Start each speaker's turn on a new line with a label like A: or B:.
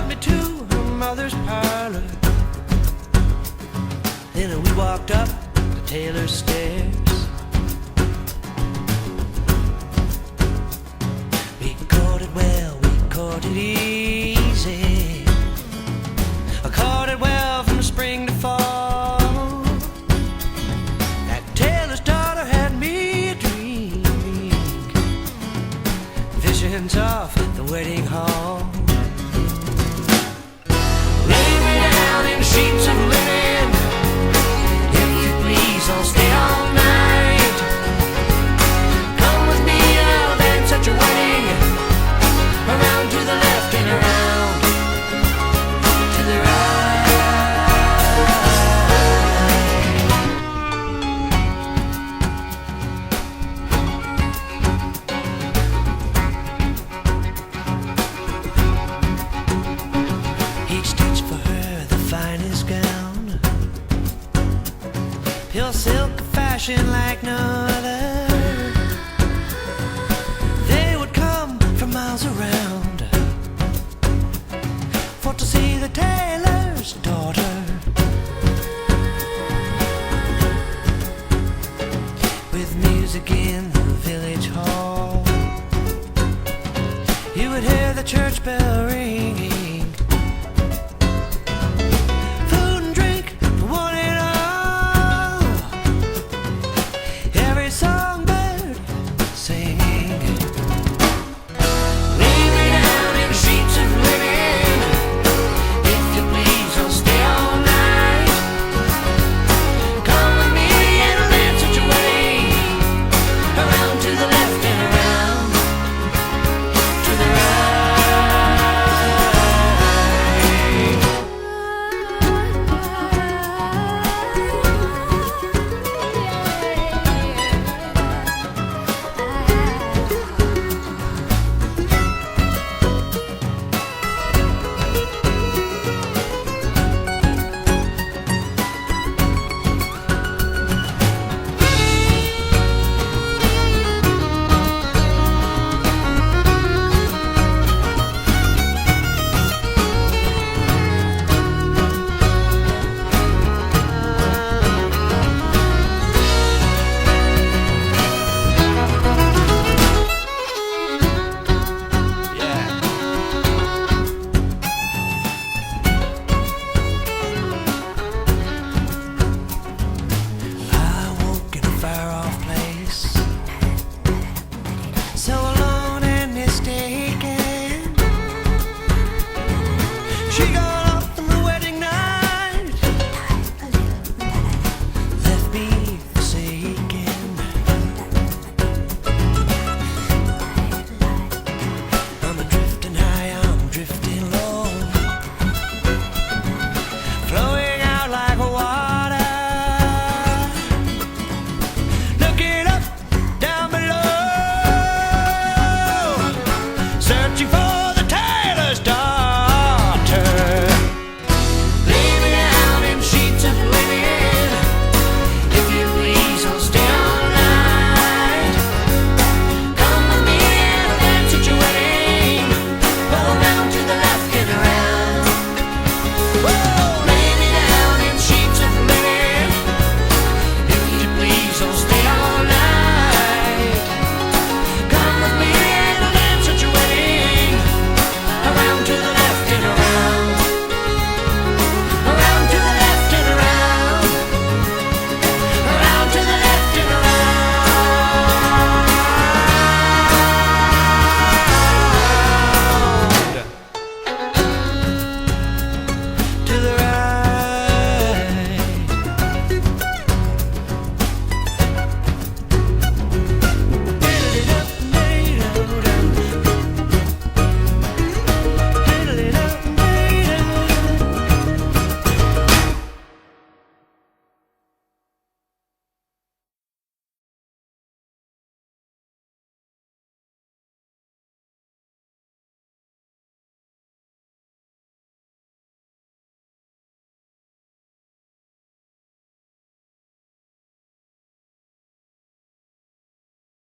A: me to her mother's parlor. Then we walked up the Taylor stairs. We courted well, we courted easy. I courted well from spring to fall. That Taylor's daughter had me a dream, visions of the wedding hall. Lay me down in sheets of linen, if you please, I'll stay all night. Come with me, I'll dance at your wedding, around to the left and around to the right. He'd stitch for her the finest gown, pure silk, a fashion like no other. They would come from miles around for to see the tailor's daughter. With music in the village hall, you would hear the church bell ring.